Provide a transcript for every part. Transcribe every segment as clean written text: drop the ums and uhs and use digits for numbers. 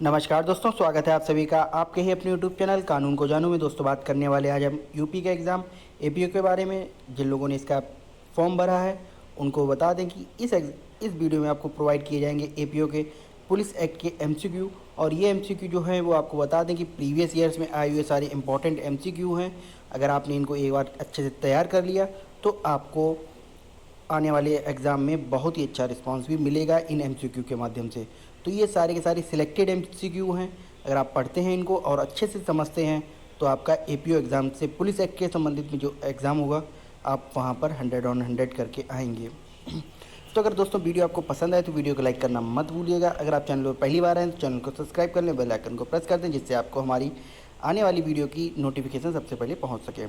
नमस्कार दोस्तों, स्वागत है आप सभी का आपके ही अपने यूट्यूब चैनल कानून को जानूं में। दोस्तों बात करने वाले आज हम यूपी का एग्ज़ाम एपीओ के बारे में। जिन लोगों ने इसका फॉर्म भरा है उनको बता दें कि इस वीडियो में आपको प्रोवाइड किए जाएंगे एपीओ के पुलिस एक्ट के एमसीक्यू। और ये एमसीक्यू जो हैं वो आपको बता दें कि प्रीवियस ईयर्स में आए हुए सारे इंपॉर्टेंट एमसीक्यू हैं। अगर आपने इनको एक बार अच्छे से तैयार कर लिया तो आपको आने वाले एग्ज़ाम में बहुत ही अच्छा रिस्पांस भी मिलेगा इन एमसीक्यू के माध्यम से। तो ये सारे के सारे सिलेक्टेड एमसीक्यू हैं। अगर आप पढ़ते हैं इनको और अच्छे से समझते हैं तो आपका एपीओ एग्ज़ाम से पुलिस एक्ट के संबंधित में जो एग्ज़ाम होगा आप वहाँ पर 100 ऑन 100 करके आएंगे। तो अगर दोस्तों वीडियो आपको पसंद आए तो वीडियो को लाइक करना मत भूलिएगा। अगर आप चैनल पर पहली बार हैं तो चैनल को सब्सक्राइब कर लें, बेल आइकन को प्रेस कर दें, जिससे आपको हमारी आने वाली वीडियो की नोटिफिकेशन सबसे पहले पहुँच सके।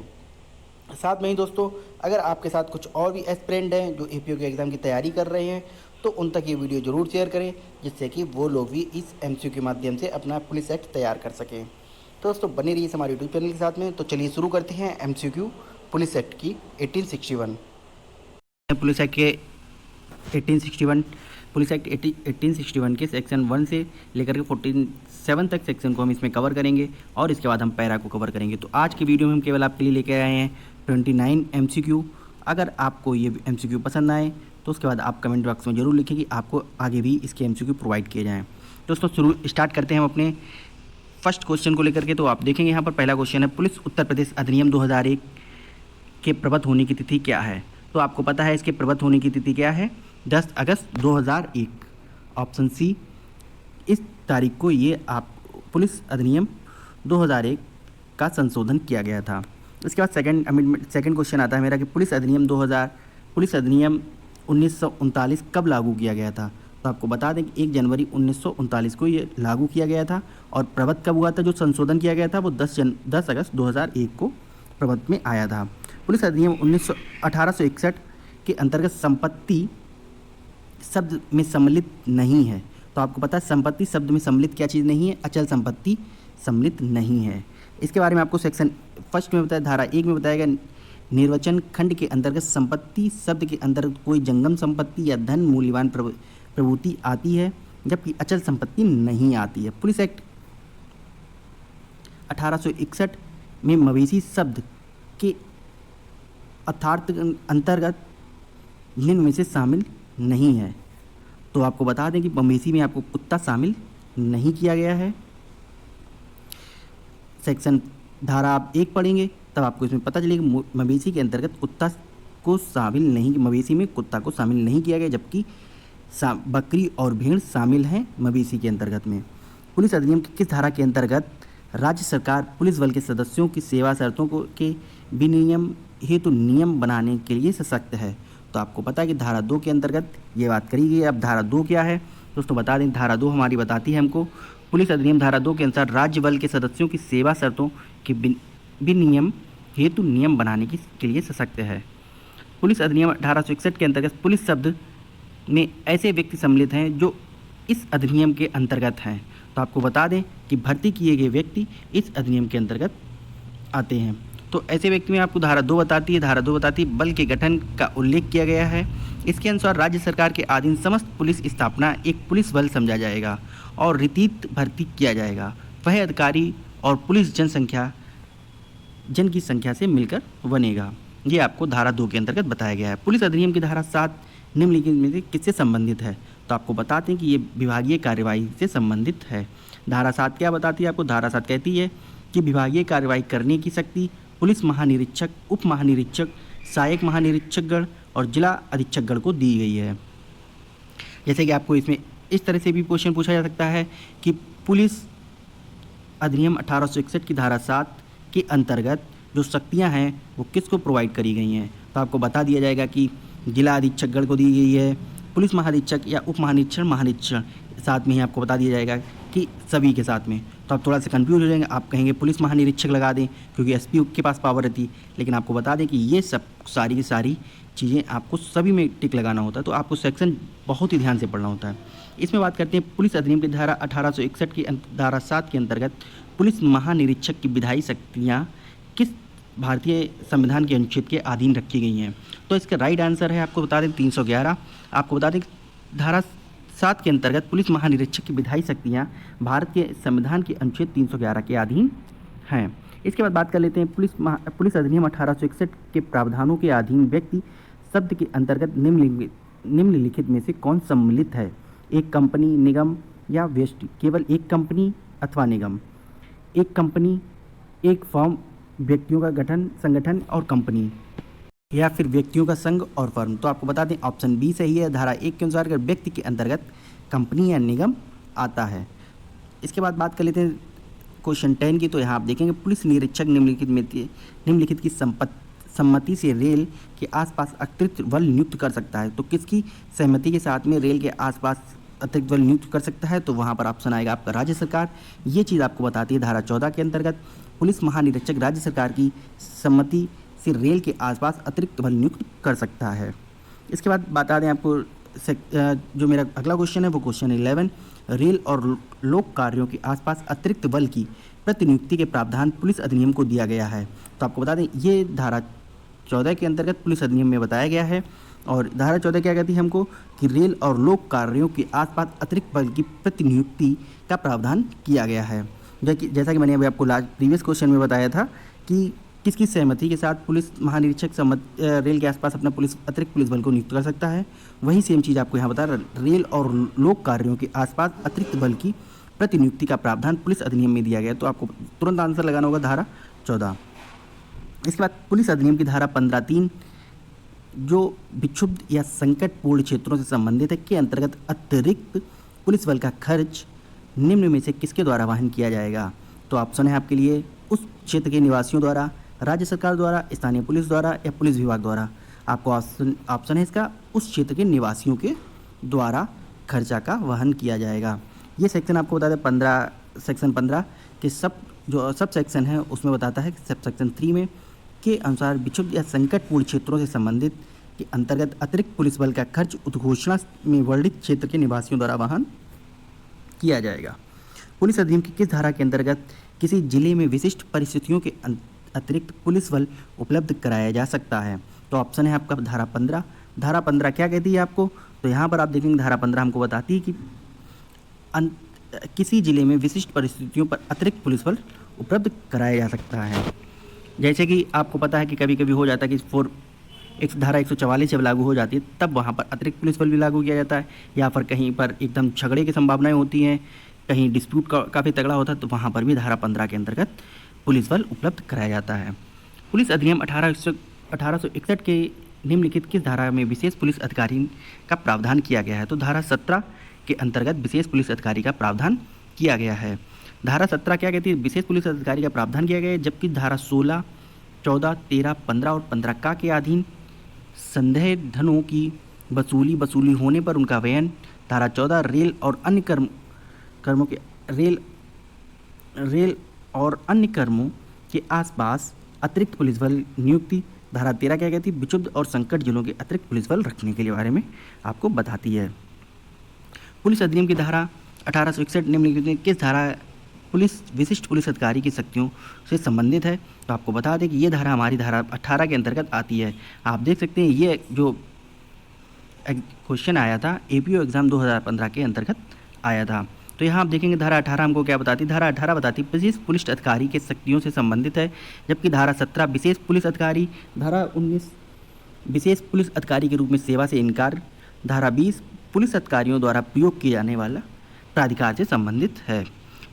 साथ में ही दोस्तों, अगर आपके साथ कुछ और भी एस्पिरेंट हैं जो एपीओ के एग्ज़ाम की तैयारी कर रहे हैं तो उन तक ये वीडियो ज़रूर शेयर करें, जिससे कि वो लोग भी इस एमसीक्यू के माध्यम से अपना पुलिस एक्ट तैयार कर सकें। तो दोस्तों बने रहिए हमारे यूट्यूब चैनल के साथ में। तो चलिए शुरू करते हैं एमसीक्यू पुलिस एक्ट की 1861। पुलिस एक्ट के 1861 पुलिस एक्ट 1861 के सेक्शन 1 से लेकर के 47 तक सेक्शन को हम इसमें कवर करेंगे और इसके बाद हम पैरा को कवर करेंगे। तो आज की वीडियो में हम केवल आपके लिए लेके आए हैं 29 एमसीक्यू। अगर आपको ये एमसीक्यू पसंद आए तो उसके बाद आप कमेंट बॉक्स में ज़रूर लिखें कि आपको आगे भी इसके एमसीक्यू प्रोवाइड किए जाएँ। दोस्तों स्टार्ट करते हैं हम अपने फर्स्ट क्वेश्चन को लेकर के। तो आप देखेंगे यहाँ पर पहला क्वेश्चन है, पुलिस उत्तर प्रदेश अधिनियम 2001 के प्रबत होने की तिथि क्या है। तो आपको पता है इसके प्रबत होने की तिथि क्या है, 10 अगस्त 2001। ऑप्शन सी, इस तारीख को ये आप पुलिस अधिनियम 2001 का संशोधन किया गया था। इसके बाद सेकंड क्वेश्चन आता है मेरा कि पुलिस अधिनियम 1939 कब लागू किया गया था। तो आपको बता दें कि 1 जनवरी 1939 को ये लागू किया गया था। और प्रबत कब हुआ था, जो संशोधन किया गया था वो 10 अगस्त 2001 को प्रबत में आया था। पुलिस अधिनियम 1861 के अंतर्गत संपत्ति शब्द में सम्मिलित नहीं है। तो आपको पता है संपत्ति शब्द में सम्मिलित क्या चीज़ नहीं है, अचल संपत्ति सम्मिलित नहीं है। इसके बारे में आपको सेक्शन फर्स्ट में बताया, धारा 1 में बताया गया, निर्वचन खंड के अंतर्गत संपत्ति शब्द के अंतर्गत कोई जंगम संपत्ति या धन मूल्यवान प्रभूति आती है, जबकि अचल संपत्ति नहीं आती है। पुलिस एक्ट 1861 में मवेशी शब्द के अर्थात अंतर्गत निम्न में से शामिल नहीं है। तो आपको बता दें कि मवेशी में आपको कुत्ता शामिल नहीं किया गया है। सेक्शन धारा आप 1 पढ़ेंगे तब आपको इसमें पता चलेगा मवेशी के अंतर्गत कुत्ता को शामिल नहीं, मवेशी में कुत्ता को शामिल नहीं किया गया, जबकि बकरी और भेड़ शामिल हैं मवेशी के अंतर्गत में। पुलिस अधिनियम की किस धारा के अंतर्गत राज्य सरकार पुलिस बल के सदस्यों की सेवा शर्तों को के विनियम हेतु नियम बनाने के लिए सशक्त है। तो आपको पता है कि धारा 2 के अंतर्गत ये बात करी गई है। अब धारा 2 क्या है दोस्तों बता दें, धारा 2 हमारी बताती है हमको, पुलिस अधिनियम धारा 2 के अनुसार राज्य बल के सदस्यों की सेवा शर्तों के विनियम हेतु नियम बनाने के लिए सशक्त है। पुलिस अधिनियम 1861 के अंतर्गत पुलिस शब्द में ऐसे व्यक्ति सम्मिलित हैं जो इस अधिनियम के अंतर्गत हैं। तो आपको बता दें कि भर्ती किए गए व्यक्ति इस अधिनियम के अंतर्गत आते हैं। तो ऐसे व्यक्ति में आपको धारा 2 बताती है, धारा 2 बताती है बल के गठन का उल्लेख किया गया है। इसके अनुसार राज्य सरकार के अधीन समस्त पुलिस स्थापना एक पुलिस बल समझा जाएगा और रीतित भर्ती किया जाएगा। वह अधिकारी और पुलिस जन की संख्या से मिलकर बनेगा। ये आपको धारा 2 के अंतर्गत बताया गया है। पुलिस अधिनियम की धारा 7 निम्नलिखित में से किससे संबंधित है। तो आपको बताते हैं कि ये विभागीय कार्यवाही से संबंधित है। धारा 7 क्या बताती है आपको, धारा 7 कहती है कि विभागीय कार्यवाही करने की शक्ति पुलिस महानिरीक्षक, उप महानिरीक्षक, सहायक महानिरीक्षकगण और जिला अधीक्षकगण को दी गई है। जैसे कि आपको इसमें इस तरह से भी क्वेश्चन पूछा जा सकता है कि पुलिस अधिनियम 1861 की धारा 7 के अंतर्गत जो शक्तियां हैं वो किसको प्रोवाइड करी गई हैं। तो आपको बता दिया जाएगा कि जिला अधीक्षकगण को दी गई है, पुलिस महानिरीक्षक या उप महानिरीक्षक, साथ में ही आपको बता दिया जाएगा कि सभी के साथ में। तो आप थोड़ा सा कंफ्यूज हो जाएंगे, आप कहेंगे पुलिस महानिरीक्षक लगा दें क्योंकि एसपी के पास पावर रहती है, लेकिन आपको बता दें कि ये सब सारी की सारी चीज़ें आपको सभी में टिक लगाना होता है। तो आपको सेक्शन बहुत ही ध्यान से पढ़ना होता है। इसमें बात करते हैं पुलिस अधिनियम की धारा 1861 की धारा 7 के अंतर्गत पुलिस महानिरीक्षक की विधायी शक्तियाँ किस भारतीय संविधान के अनुच्छेद के अधीन रखी गई हैं। तो इसका राइट आंसर है आपको बता दें 311। आपको बता दें धारा 7 के अंतर्गत पुलिस महानिरीक्षक की विधायी शक्तियाँ भारत के संविधान के अनुच्छेद 311 के अधीन हैं। इसके बाद बात कर लेते हैं पुलिस अधिनियम 1861 के प्रावधानों के अधीन व्यक्ति शब्द के अंतर्गत निम्नलिखित में से कौन सम्मिलित है? एक कंपनी, निगम या व्यष्टि। केवल एक कंपनी अथवा निगम। एक कंपनी, एक फर्म, व्यक्तियों का संगठन और कंपनी, या फिर व्यक्तियों का संघ और फर्म। तो आपको बता दें ऑप्शन बी सही है। धारा 1 के अनुसार अगर व्यक्ति के अंतर्गत कंपनी या निगम आता है। इसके बाद बात कर लेते हैं क्वेश्चन 10 की। तो यहाँ आप देखेंगे पुलिस निरीक्षक निम्नलिखित की सम्मति से रेल के आसपास अतिरिक्त बल नियुक्त कर सकता है। तो किसकी सहमति के साथ में रेल के आसपास अतिरिक्त बल नियुक्त कर सकता है? तो वहाँ पर ऑप्शन आएगा आपका राज्य सरकार। ये चीज़ आपको बताती है धारा 14 के अंतर्गत पुलिस महानिरीक्षक राज्य सरकार की सम्मति से रेल के आसपास अतिरिक्त बल नियुक्त कर सकता है। इसके बाद बता दें आपको जो मेरा अगला क्वेश्चन है वो क्वेश्चन 11। रेल और लोक कार्यों के आसपास अतिरिक्त बल की प्रतिनियुक्ति के प्रावधान पुलिस अधिनियम को दिया गया है। तो आपको बता दें ये धारा 14 के अंतर्गत पुलिस अधिनियम में बताया गया है। और धारा 14 क्या कहती है हमको कि रेल और लोक कार्यों के आसपास अतिरिक्त बल की प्रतिनियुक्ति का प्रावधान किया गया है। जैसा कि मैंने अभी आपको प्रीवियस क्वेश्चन में बताया था कि किसकी सहमति के साथ पुलिस महानिरीक्षक रेल के आसपास अपना अतिरिक्त पुलिस बल को नियुक्त कर सकता है, वही सेम चीज़ आपको यहाँ बता रहा। रेल और लोक कार्यों के आसपास अतिरिक्त बल की प्रतिनियुक्ति का प्रावधान पुलिस अधिनियम में दिया गया। तो आपको तुरंत आंसर लगाना होगा धारा 14। इसके बाद पुलिस अधिनियम की धारा 15(3) जो विक्षुब्ध या संकटपूर्ण क्षेत्रों से संबंधित है के अंतर्गत अतिरिक्त पुलिस बल का खर्च निम्न में से किसके द्वारा वहन किया जाएगा? तो ऑप्शन है आपके लिए उस क्षेत्र के निवासियों द्वारा, राज्य सरकार द्वारा, स्थानीय पुलिस द्वारा या पुलिस विभाग द्वारा। आपको ऑप्शन है इसका उस क्षेत्र के निवासियों के द्वारा खर्चा का वहन किया जाएगा। ये सेक्शन आपको बता दें सेक्शन 15 के सब सेक्शन है उसमें बताता है कि सब सेक्शन 3 में के अनुसार विक्षुब्ध या संकटपूर्ण क्षेत्रों से संबंधित के अंतर्गत अतिरिक्त पुलिस बल का खर्च उद्घोषणा में वर्णित क्षेत्र के निवासियों द्वारा वहन किया जाएगा। पुलिस अधिनियम की किस धारा के अंतर्गत किसी जिले में विशिष्ट परिस्थितियों के अतिरिक्त पुलिस बल उपलब्ध कराया जा सकता है? तो ऑप्शन है आपका धारा 15। धारा 15 क्या कहती है आपको? तो यहाँ पर आप देखेंगे धारा 15 हमको बताती है कि किसी जिले में विशिष्ट परिस्थितियों पर अतिरिक्त पुलिस बल उपलब्ध कराया जा सकता है। जैसे कि आपको पता है कि कभी कभी हो जाता है कि धारा 144 जब लागू हो जाती है तब वहाँ पर अतिरिक्त पुलिस बल भी लागू किया जाता है, या फिर कहीं पर एकदम झगड़े की संभावनाएं होती हैं, कहीं डिस्प्यूट काफ़ी तगड़ा होता है, तो वहाँ पर भी धारा 15 के अंतर्गत पुलिस बल उपलब्ध कराया जाता है। पुलिस अधिनियम 1861 के निम्नलिखित किस धारा में विशेष पुलिस अधिकारी का प्रावधान किया गया है? तो धारा 17 के अंतर्गत विशेष पुलिस अधिकारी का प्रावधान किया गया है। धारा 17 क्या कहती है? विशेष पुलिस अधिकारी का प्रावधान किया गया है, जबकि धारा 16, 14, 13, 15 और 15 का के अधीन संदेह धनों की वसूली होने पर उनका व्ययन। धारा 14 रेल और अन्य कर्मों के आसपास अतिरिक्त पुलिस बल नियुक्ति। धारा 13 क्या कहती है? विक्षुब्ध और संकट जिलों के अतिरिक्त पुलिस बल रखने के बारे में आपको बताती है। पुलिस अधिनियम की धारा 1861 निम्नलिखित में किस धारा पुलिस विशिष्ट पुलिस अधिकारी की शक्तियों से संबंधित है? तो आपको बता दें कि ये धारा हमारी धारा 18 के अंतर्गत आती है। आप देख सकते हैं ये जो क्वेश्चन आया था APO एग्ज़ाम 2015 के अंतर्गत आया था। तो यहाँ आप देखेंगे धारा 18 हमको क्या बताती है? धारा 18 बताती है विशेष पुलिस अधिकारी के शक्तियों से संबंधित है, जबकि धारा 17 विशेष पुलिस अधिकारी। धारा 19 विशेष पुलिस अधिकारी के रूप में सेवा से इनकार। धारा 20 पुलिस अधिकारियों द्वारा प्रयोग किए जाने वाला प्राधिकार से संबंधित है।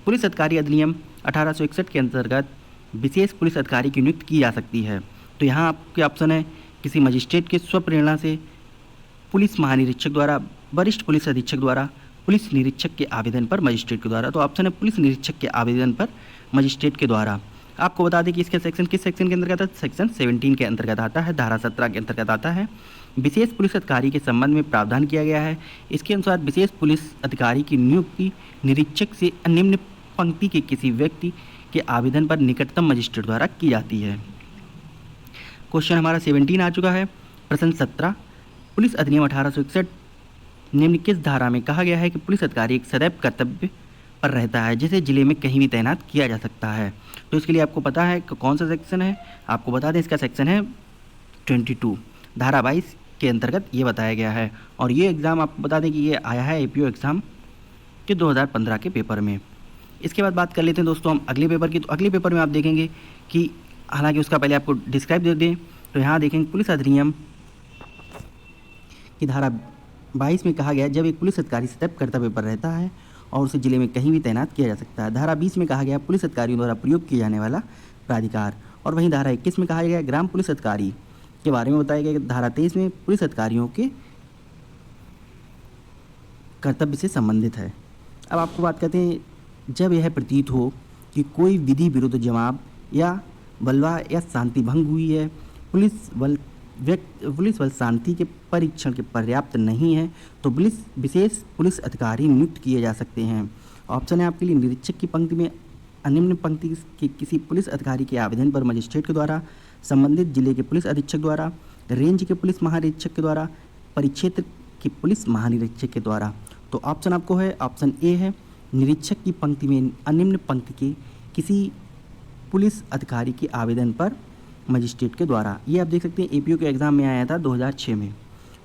पुलिस अधिकारी अधिनियम 1861 के अंतर्गत विशेष पुलिस अधिकारी की नियुक्ति की जा सकती है। तो यहाँ आपके ऑप्शन है किसी मजिस्ट्रेट के स्वप्रेरणा से, पुलिस महानिरीक्षक द्वारा, वरिष्ठ पुलिस अधीक्षक द्वारा, पुलिस निरीक्षक के आवेदन पर मजिस्ट्रेट के द्वारा। तो ऑप्शन है पुलिस निरीक्षक के आवेदन पर मजिस्ट्रेट के द्वारा। आपको बता दें कि इसका सेक्शन किस सेक्शन के अंतर्गत है? सेक्शन 17 के अंतर्गत आता है, धारा 17 के अंतर्गत आता है। विशेष पुलिस अधिकारी के संबंध में प्रावधान किया गया है। इसके अनुसार विशेष पुलिस अधिकारी की नियुक्ति निरीक्षक से निम्न पंक्ति के किसी व्यक्ति के आवेदन पर निकटतम मजिस्ट्रेट द्वारा की जाती है। क्वेश्चन हमारा 17 आ चुका है। प्रश्न 17 पुलिस अधिनियम 1861 निम्न किस धारा में कहा गया है कि पुलिस अधिकारी एक सदैव कर्तव्य पर रहता है जिसे जिले में कहीं भी तैनात किया जा सकता है? तो इसके लिए आपको पता है कि कौन सा सेक्शन है, आपको बता दें इसका सेक्शन है 22। धारा 22 के अंतर्गत ये बताया गया है। और ये एग्ज़ाम आपको बता दें कि ये आया है एपीओ एग्ज़ाम के 2015 के पेपर में। इसके बाद बात कर लेते हैं दोस्तों हम अगले पेपर की। तो अगले पेपर में आप देखेंगे कि हालांकि उसका पहले आपको डिस्क्राइब दे दें तो यहाँ देखेंगे पुलिस अधिनियम की धारा 22 में कहा गया जब एक पुलिस अधिकारी सतत कर्तव्य पर रहता है और उसे जिले में कहीं भी तैनात किया जा सकता है। धारा 20 में कहा गया पुलिस अधिकारियों द्वारा प्रयोग किए जाने वाला प्राधिकार। और वहीं धारा 21 में कहा गया ग्राम पुलिस अधिकारी के बारे में बताया गया। धारा 23 में पुलिस अधिकारियों के कर्तव्य से संबंधित है। अब आपको बात करते हैं जब यह प्रतीत हो कि कोई विधि विरुद्ध जमाव या बलवा या शांति भंग हुई है, पुलिस बल शांति के परीक्षण के पर्याप्त नहीं है तो विशेष पुलिस अधिकारी नियुक्त किए जा सकते हैं। ऑप्शन है आपके लिए निरीक्षक की पंक्ति में निम्न पंक्ति के किसी पुलिस अधिकारी के आवेदन पर मजिस्ट्रेट के द्वारा, संबंधित जिले के पुलिस अधीक्षक द्वारा, रेंज के पुलिस महानिरीक्षक के द्वारा, परिक्षेत्र के पुलिस महानिरीक्षक के द्वारा। तो ऑप्शन आपको है ऑप्शन ए है निरीक्षक की पंक्ति में निम्न पंक्ति के किसी पुलिस अधिकारी के आवेदन पर मजिस्ट्रेट के द्वारा। ये आप देख सकते हैं एपीओ के एग्ज़ाम में आया था 2006 में।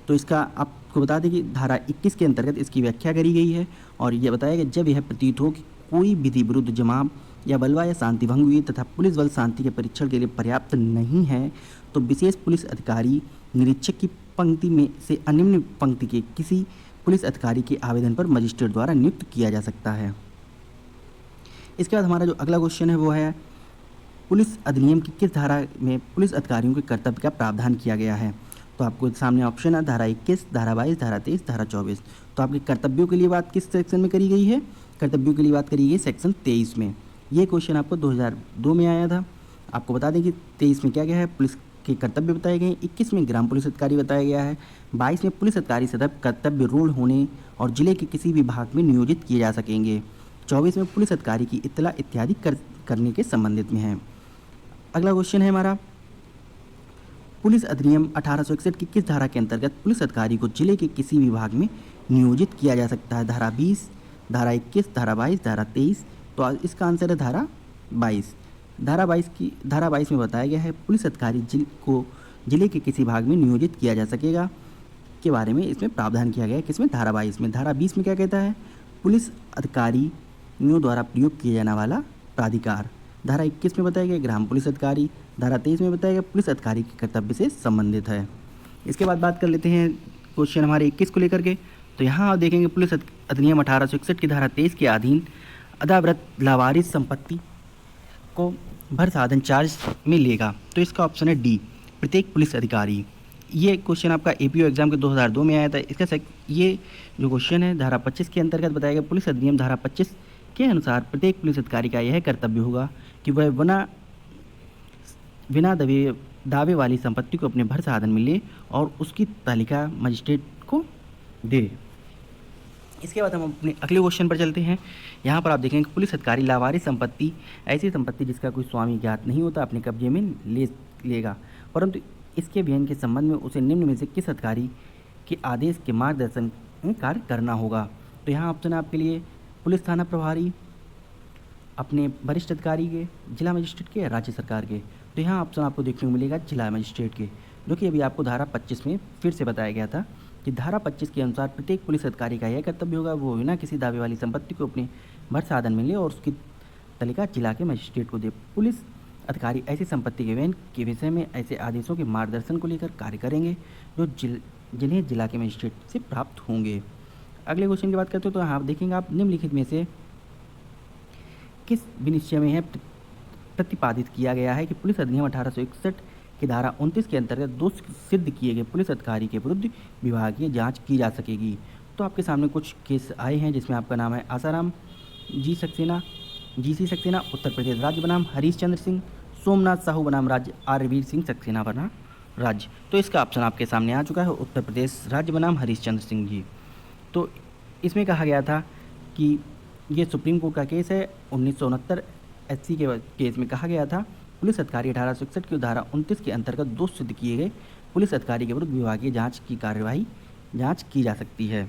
तो इसका आपको बता दें कि धारा 21 के अंतर्गत इसकी व्याख्या करी गई है और यह बताया गया जब यह प्रतीत हो कि कोई विधि विरुद्ध जमाव या बलवा या शांति भंग हुई तथा पुलिस बल शांति के परीक्षण के लिए पर्याप्त नहीं है तो विशेष पुलिस अधिकारी निरीक्षक की पंक्ति में से निम्न पंक्ति के किसी पुलिस अधिकारी के आवेदन पर मजिस्ट्रेट द्वारा नियुक्त किया जा सकता है। इसके बाद हमारा जो अगला क्वेश्चन है वो है पुलिस अधिनियम की किस धारा में पुलिस अधिकारियों के कर्तव्य का प्रावधान किया गया है। तो आपको सामने ऑप्शन है धारा 21, धारा 22, धारा 23, धारा 24। तो आपके कर्तव्यों के लिए बात किस सेक्शन में करी गई है? कर्तव्यों के लिए बात करी गई सेक्शन 23 में। ये क्वेश्चन आपको 2002 में आया था। आपको बता दें कि 23 में क्या क्या है, पुलिस के कर्तव्य बताए गए हैं। 21 में ग्राम पुलिस अधिकारी बताया गया है। 22 में पुलिस अधिकारी सतत कर्तव्य रूढ़ होने और जिले के किसी भी भाग में नियोजित किए जा सकेंगे। 24 में पुलिस अधिकारी की इत्तला इत्यादि करने के संबंधित में है। अगला क्वेश्चन है हमारा पुलिस अधिनियम 1861 की किस धारा के अंतर्गत पुलिस अधिकारी को जिले के किसी भी भाग में नियोजित किया जा सकता है? धारा 20, धारा 21, धारा 22, धारा 23। तो इसका आंसर है धारा 22। धारा 22 में बताया गया है पुलिस अधिकारी को जिले के किसी भाग में नियोजित किया जा सकेगा के बारे में इसमें प्रावधान किया गया है। किसमें? धारा 22 में। धारा 20 में क्या कहता है? पुलिस अधिकारियों द्वारा प्रयोग किया जाने वाला प्राधिकार। धारा 21 में बताया गया ग्राम पुलिस अधिकारी। धारा 23 में बताया गया पुलिस अधिकारी के कर्तव्य से संबंधित है। इसके बाद बात कर लेते हैं क्वेश्चन हमारे 21 को लेकर के। तो यहाँ आप देखेंगे पुलिस अधिनियम 1861 की धारा 23 के अधीन अदावृत लावारिस संपत्ति को भर साधन चार्ज में लेगा। तो इसका ऑप्शन है डी, प्रत्येक पुलिस अधिकारी। ये क्वेश्चन आपका एपीओ एग्जाम के 2002 में आया था। इसका ये जो क्वेश्चन है धारा 25 के अंतर्गत बताया गया पुलिस अधिनियम धारा 25 के अनुसार प्रत्येक पुलिस अधिकारी का यह कर्तव्य होगा कि वह बिना दावे वाली संपत्ति को अपने भर साधन में ले और उसकी तालिका मजिस्ट्रेट को दे। इसके बाद हम अपने अगले क्वेश्चन पर चलते हैं। यहाँ पर आप देखेंगे पुलिस अधिकारी लावारिस संपत्ति ऐसी संपत्ति जिसका कोई स्वामी ज्ञात नहीं होता अपने कब्जे में लेगा, परंतु इसके व्ययन के संबंध में उसे निम्न में से किस अधिकारी के आदेश के मार्गदर्शन में कार्य करना होगा। तो यहाँ ऑप्शन है आपके लिए पुलिस थाना प्रभारी, अपने वरिष्ठ अधिकारी के, जिला मजिस्ट्रेट के, राज्य सरकार के। तो यहाँ ऑप्शन आपको देखने को मिलेगा जिला मजिस्ट्रेट के, जो कि अभी आपको धारा 25 में फिर से बताया गया था कि धारा 25 के अनुसार प्रत्येक पुलिस अधिकारी का यह कर्तव्य होगा वो बिना किसी दावे वाली संपत्ति को अपने भर साधन में ले और उसकी तालिका जिला के मजिस्ट्रेट को दे। पुलिस अधिकारी ऐसी संपत्ति के व्ययन के विषय में ऐसे आदेशों के मार्गदर्शन को लेकर कार्य करेंगे जो जिन्हें जिला के मजिस्ट्रेट से प्राप्त होंगे। अगले क्वेश्चन की बात करते हो तो यहाँ देखेंगे आप निम्नलिखित में से किस विनिश्चय में है प्रतिपादित किया गया है कि पुलिस अधिनियम 1861 की धारा 29 के अंतर्गत दोष सिद्ध किए गए पुलिस अधिकारी के विरुद्ध विभागीय जांच की जा सकेगी। तो आपके सामने कुछ केस आए हैं जिसमें आपका नाम है आसाराम जी सक्सेना, उत्तर प्रदेश राज्य बनाम हरीश चंद्र सिंह, सोमनाथ साहू बनाम राज्य आरवीर सिंह सक्सेना बना राज्य। तो इसका ऑप्शन आपके सामने आ चुका है उत्तर प्रदेश राज्य बनाम हरीश चंद्र सिंह जी। तो इसमें कहा गया था कि ये सुप्रीम कोर्ट का केस है 1969 SC के केस में कहा गया था पुलिस अधिकारी 1861 की धारा 29 के अंतर्गत दोष सिद्ध किए गए पुलिस अधिकारी के विरुद्ध विभागीय जांच की जा सकती है।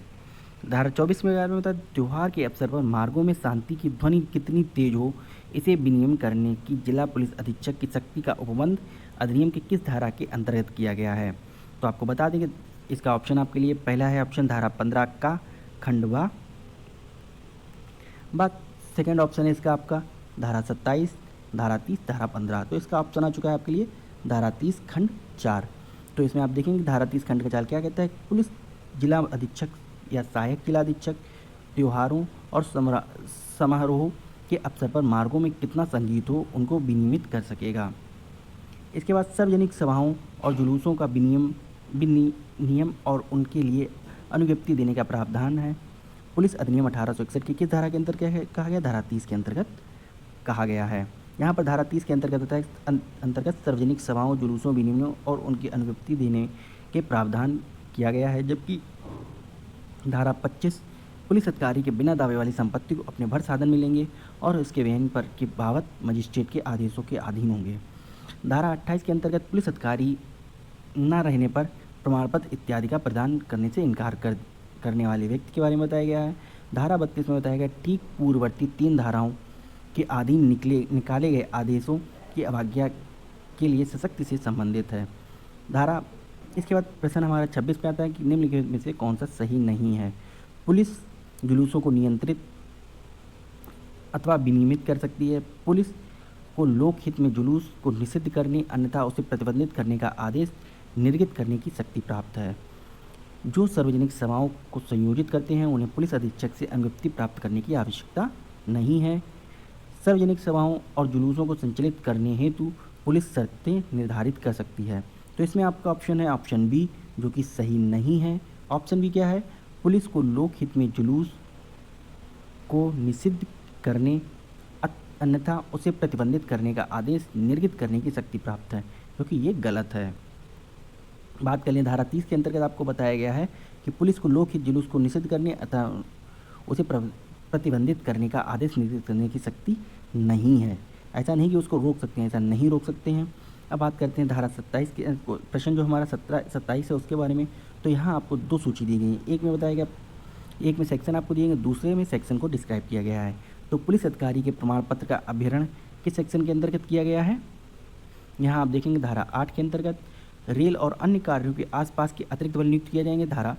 धारा 24 में बता त्यौहार के अवसर पर मार्गों में शांति की ध्वनि कितनी तेज हो इसे विनियमन करने की जिला पुलिस अधीक्षक की शक्ति का उपबंध अधिनियम की किस धारा के अंतर्गत किया गया है। तो आपको बता दें कि इसका ऑप्शन आपके लिए पहला है ऑप्शन धारा 15 का खंडवा। बात सेकंड ऑप्शन है इसका आपका धारा 27, धारा 30, धारा 15। तो इसका ऑप्शन आ चुका है आपके लिए धारा 30 खंड 4। तो इसमें आप देखेंगे धारा 30 खंड का 4 क्या कहता है, पुलिस जिला अधीक्षक या सहायक जिला अधीक्षक त्योहारों और समारोह के अवसर पर मार्गों में कितना संगीत हो उनको विनियमित कर सकेगा। इसके बाद सार्वजनिक सभाओं और जुलूसों का नियम और उनके लिए अनुज्ञप्ति देने का प्रावधान है पुलिस अधिनियम 1861 की किस धारा के अंतर्गत कहा गया, धारा 30 के अंतर्गत कहा गया है। यहाँ पर धारा 30 के अंतर्गत सार्वजनिक सभाओं, जुलूसों, विनिमयों और उनकी अनुज्ञप्ति देने के प्रावधान किया गया है, जबकि धारा 25 पुलिस अधिकारी के बिना दावे वाली संपत्ति को अपने भर साधन मिलेंगे और इसके वहन पर के बाबत मजिस्ट्रेट के आदेशों के अधीन होंगे। धारा 28 के अंतर्गत पुलिस अधिकारी न रहने पर प्रमाण पत्र इत्यादि का प्रदान करने से इनकार करने वाले व्यक्ति के बारे में बताया गया है। धारा 32 में बताया गया ठीक पूर्ववर्ती 3 धाराओं के अधीन निकाले गए आदेशों की अवज्ञा के लिए सशक्ति से संबंधित है। धारा इसके बाद प्रश्न हमारा 26 पे आता है कि निम्नलिखित में से कौन सा सही नहीं है। पुलिस जुलूसों को नियंत्रित अथवा विनियमित कर सकती है। पुलिस को लोकहित में जुलूस को निषिद्ध करने अन्यथा उसे प्रतिबंधित करने का आदेश निर्गत करने की शक्ति प्राप्त है। जो सार्वजनिक सभाओं को संयोजित करते हैं उन्हें पुलिस अधीक्षक से अनुज्ञप्ति प्राप्त करने की आवश्यकता नहीं है। सार्वजनिक सभाओं और जुलूसों को संचालित करने हेतु पुलिस शर्तें निर्धारित कर सकती है। तो इसमें आपका ऑप्शन है ऑप्शन बी, जो कि सही नहीं है। ऑप्शन बी क्या है, पुलिस को लोकहित में जुलूस को निषिद्ध करने अन्यथा उसे प्रतिबंधित करने का आदेश निर्गत करने की शक्ति प्राप्त है, क्योंकि ये गलत है। बात कर लें धारा 30 के अंतर्गत आपको बताया गया है कि पुलिस को लोकहित जुलूस को निषिद्ध करने अथवा उसे प्रतिबंधित करने का आदेश निर्गत करने की शक्ति नहीं है। ऐसा नहीं कि उसको रोक सकते हैं, ऐसा नहीं रोक सकते हैं। अब बात करते हैं धारा 27 के प्रश्न जो हमारा 27 है उसके बारे में। तो यहाँ आपको 2 सूची दी गई है, एक में बताया गया, एक में सेक्शन आपको दिए गए, दूसरे में सेक्शन को डिस्क्राइब किया गया है। तो पुलिस अधिकारी के प्रमाण पत्र का अभ्यारण किस सेक्शन के अंतर्गत किया गया है। यहाँ आप देखेंगे धारा 8 के अंतर्गत रेल और अन्य कार्यों के आसपास के अतिरिक्त बल नियुक्त किए जाएंगे। धारा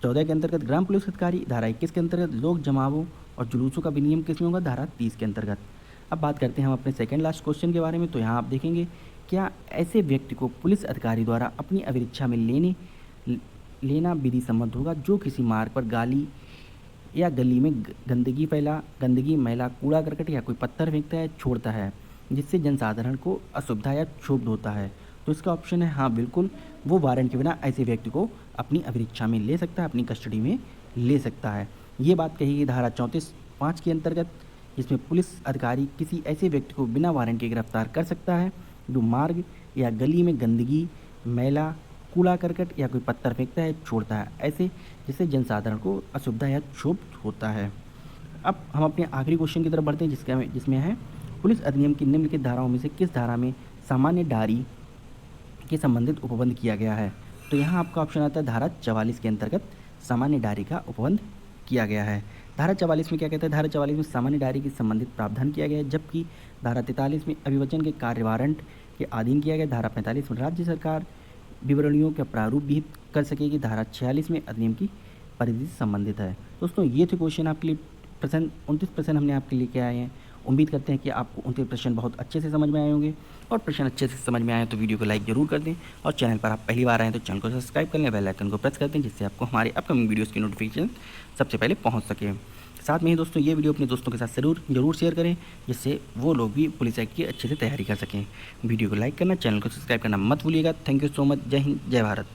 14 के अंतर्गत ग्राम पुलिस अधिकारी। धारा 21 के अंतर्गत लोक जमावों और जुलूसों का विनियम किस में होगा, धारा 30 के अंतर्गत। अब बात करते हैं हम अपने सेकंड लास्ट क्वेश्चन के बारे में। तो यहाँ आप देखेंगे क्या ऐसे व्यक्ति को पुलिस अधिकारी द्वारा अपनी अभिरक्षा में लेना विधि सम्मत होगा जो किसी मार्ग पर गाली या गली में गंदगी, मैला, कूड़ा करकट या कोई पत्थर फेंकता है, छोड़ता है, जिससे जनसाधारण को असुविधा या क्षोभ होता है। तो इसका ऑप्शन है हाँ, बिल्कुल वो वारंट के बिना ऐसे व्यक्ति को अपनी अभिरक्षा में ले सकता है, अपनी कस्टडी में ले सकता है। ये बात कही गई धारा 34(5) के अंतर्गत, जिसमें पुलिस अधिकारी किसी ऐसे व्यक्ति को बिना वारंट के गिरफ्तार कर सकता है जो मार्ग या गली में गंदगी, मैला, कूड़ा करकट या कोई पत्थर फेंकता है, छोड़ता है, ऐसे जिससे जनसाधारण को असुविधा या क्षोभ होता है। अब हम अपने आखिरी क्वेश्चन की तरफ बढ़ते हैं जिसमें है पुलिस अधिनियम की निम्नलिखित धाराओं में से किस धारा में सामान्य डायरी के संबंधित उपबंध किया गया है। तो यहाँ आपका ऑप्शन आता है धारा 44 के अंतर्गत सामान्य डायरी का उपबंध किया गया है। धारा 44 में क्या कहता है, धारा 44 में सामान्य डायरी के संबंधित प्रावधान किया गया है, जबकि धारा 43 में अभिवचन के कार्य वारंट के अधीन किया गया। धारा 45 में राज्य सरकार विवरणियों का प्रारूप भी कर सकेगी। धारा 46 में अधिनियम की परिधि से संबंधित है। दोस्तों ये थे क्वेश्चन आपके लिए, प्रश्न 29 प्रश्न हमने आपके लिए आए हैं। उम्मीद करते हैं कि आपको 29 प्रश्न बहुत अच्छे से समझ में आए होंगे, और प्रश्न अच्छे से समझ में आए तो वीडियो को लाइक जरूर कर दें, और चैनल पर आप पहली बार आए तो चैनल को सब्सक्राइब कर लें, बेल आइकन को प्रेस कर दें, जिससे आपको हमारे अपकमिंग वीडियोज़ की नोटिफिकेशन सबसे पहले पहुँच सके। साथ में ही दोस्तों ये वीडियो अपने दोस्तों के साथ जरूर शेयर करें, जिससे वो लोग भी पुलिस एक्ट की अच्छे से तैयारी कर सकें। वीडियो को लाइक करना, चैनल को सब्सक्राइब करना मत भूलिएगा। Thank you so much. जय हिंद, जय भारत।